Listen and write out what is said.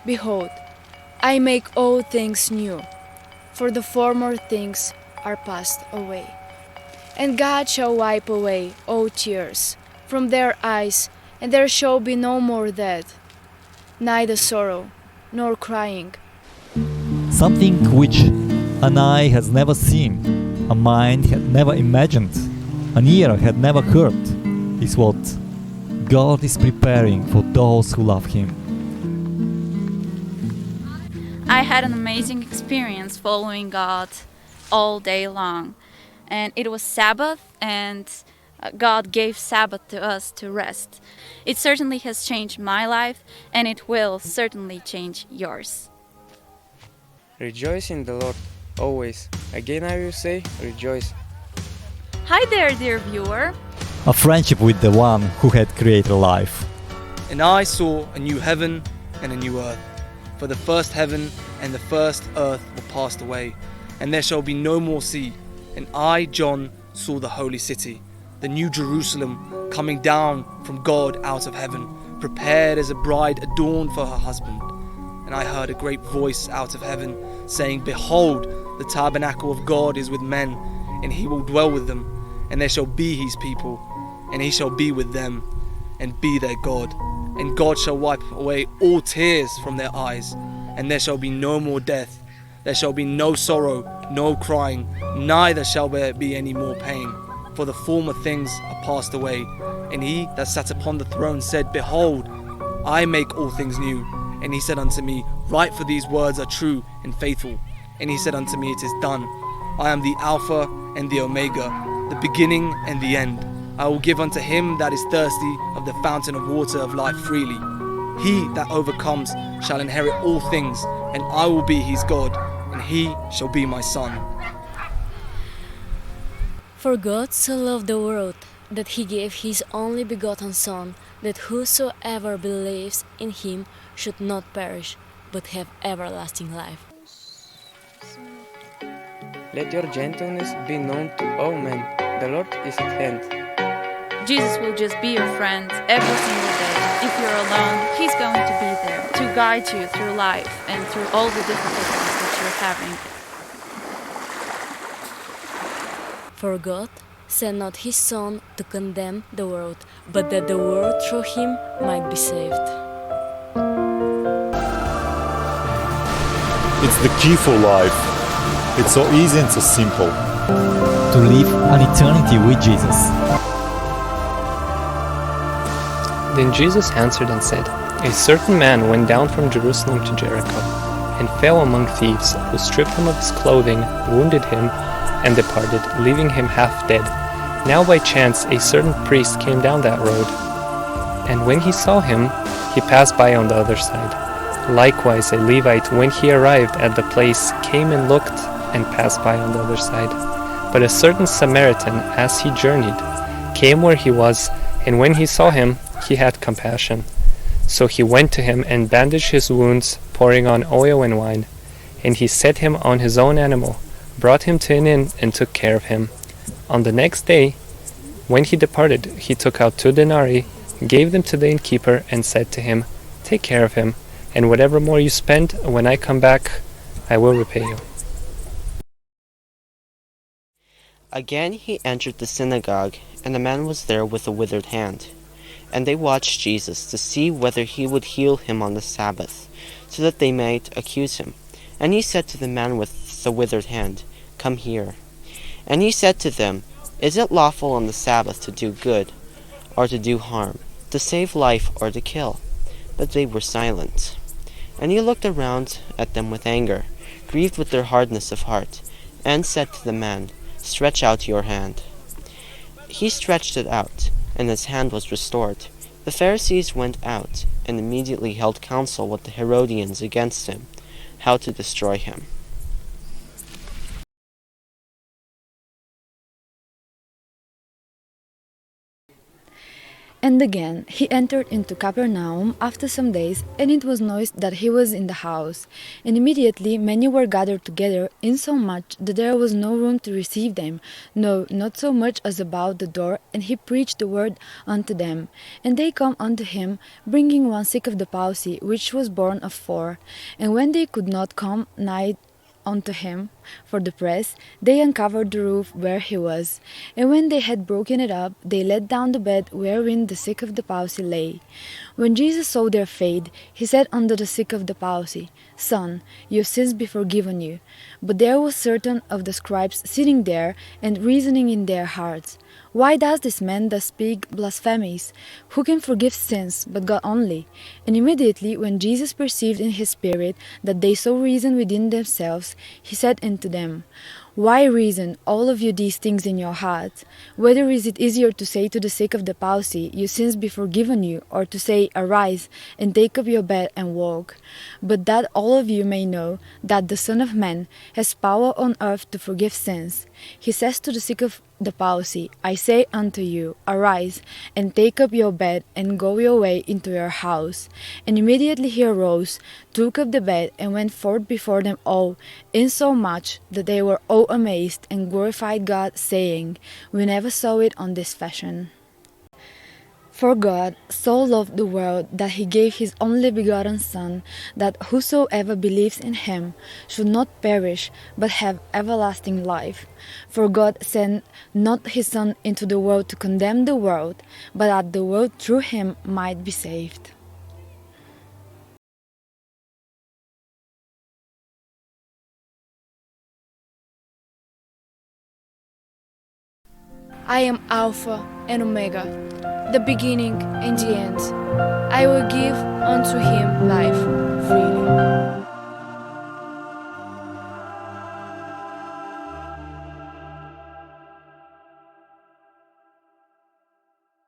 Behold, I make all things new, for the former things are passed away. And God shall wipe away all tears from their eyes, and there shall be no more death, neither sorrow nor crying. Something which an eye has never seen, a mind had never imagined, an ear had never heard, is what God is preparing for those who love Him. I had an amazing experience following God all day long. And it was Sabbath, and God gave Sabbath to us to rest. It certainly has changed my life, and it will certainly change yours. Rejoice in the Lord always. Again I will say, rejoice. Hi there, dear viewer. A friendship with the one who had created life. And I saw a new heaven and a new earth. For the first heaven and the first earth were passed away, and there shall be no more sea. And I, John, saw the holy city, the new Jerusalem, coming down from God out of heaven, prepared as a bride adorned for her husband. And I heard a great voice out of heaven, saying, Behold, the tabernacle of God is with men, and he will dwell with them, and they shall be his people, and he shall be with them, and be their God. And God shall wipe away all tears from their eyes, and there shall be no more death. There shall be no sorrow, no crying, neither shall there be any more pain, for the former things are passed away. And he that sat upon the throne said, Behold, I make all things new. And he said unto me, Write, for these words are true and faithful. And he said unto me, It is done. I am the Alpha and the Omega, the beginning and the end. I will give unto him that is thirsty of the fountain of water of life freely. He that overcomes shall inherit all things, and I will be his God, and he shall be my son. For God so loved the world that he gave his only begotten Son, that whosoever believes in him should not perish, but have everlasting life. Let your gentleness be known to all men. The Lord is at hand. Jesus will just be your friend every single day. If you're alone, he's going to be there to guide you through life and through all the difficulties that you're having. For God sent not his Son to condemn the world, but that the world through him might be saved. It's the key for life. It's so easy and so simple. To live an eternity with Jesus. Then Jesus answered and said, A certain man went down from Jerusalem to Jericho, and fell among thieves, who stripped him of his clothing, wounded him, and departed, leaving him half dead. Now by chance a certain priest came down that road, and when he saw him, he passed by on the other side. Likewise a Levite, when he arrived at the place, came and looked, and passed by on the other side. But a certain Samaritan, as he journeyed, came where he was, and when he saw him, he had compassion. So he went to him and bandaged his wounds, pouring on oil and wine. And he set him on his own animal, brought him to an inn, and took care of him. On the next day, when he departed, he took out 2 denarii, gave them to the innkeeper, and said to him, Take care of him, and whatever more you spend, when I come back, I will repay you. Again he entered the synagogue, and a man was there with a withered hand. And they watched Jesus to see whether he would heal him on the Sabbath, so that they might accuse him. And he said to the man with the withered hand, Come here. And he said to them, Is it lawful on the Sabbath to do good, or to do harm, to save life, or to kill? But they were silent. And he looked around at them with anger, grieved with their hardness of heart, and said to the man, Stretch out your hand. He stretched it out, and his hand was restored. The Pharisees went out, and immediately held counsel with the Herodians against him, how to destroy him. And again he entered into Capernaum after some days, and it was noised that he was in the house. And immediately many were gathered together, insomuch that there was no room to receive them, no, not so much as about the door. And he preached the word unto them. And they come unto him, bringing one sick of the palsy, which was born of 4. And when they could not come nigh unto him for the press, they uncovered the roof where he was. And when they had broken it up, they let down the bed wherein the sick of the palsy lay. When Jesus saw their faith, he said unto the sick of the palsy, Son, your sins be forgiven you. But there was certain of the scribes sitting there, and reasoning in their hearts, Why does this man thus speak blasphemies? Who can forgive sins but God only? And immediately when Jesus perceived in his spirit that they so reasoned within themselves, he said unto them, Why reason all of you these things in your hearts? Whether is it easier to say to the sick of the palsy, Your sins be forgiven you, or to say, Arise, and take up your bed and walk? But that all of you may know that the Son of Man has power on earth to forgive sins. He says to the sick of the palsy, I say unto you, Arise, and take up your bed, and go your way into your house. And immediately he arose, took up the bed, and went forth before them all, insomuch that they were all amazed, and glorified God, saying, We never saw it on this fashion. For God so loved the world that he gave his only begotten Son, that whosoever believes in him should not perish, but have everlasting life. For God sent not his Son into the world to condemn the world, but that the world through him might be saved. I am Alpha and Omega, the beginning and the end. I will give unto him life freely.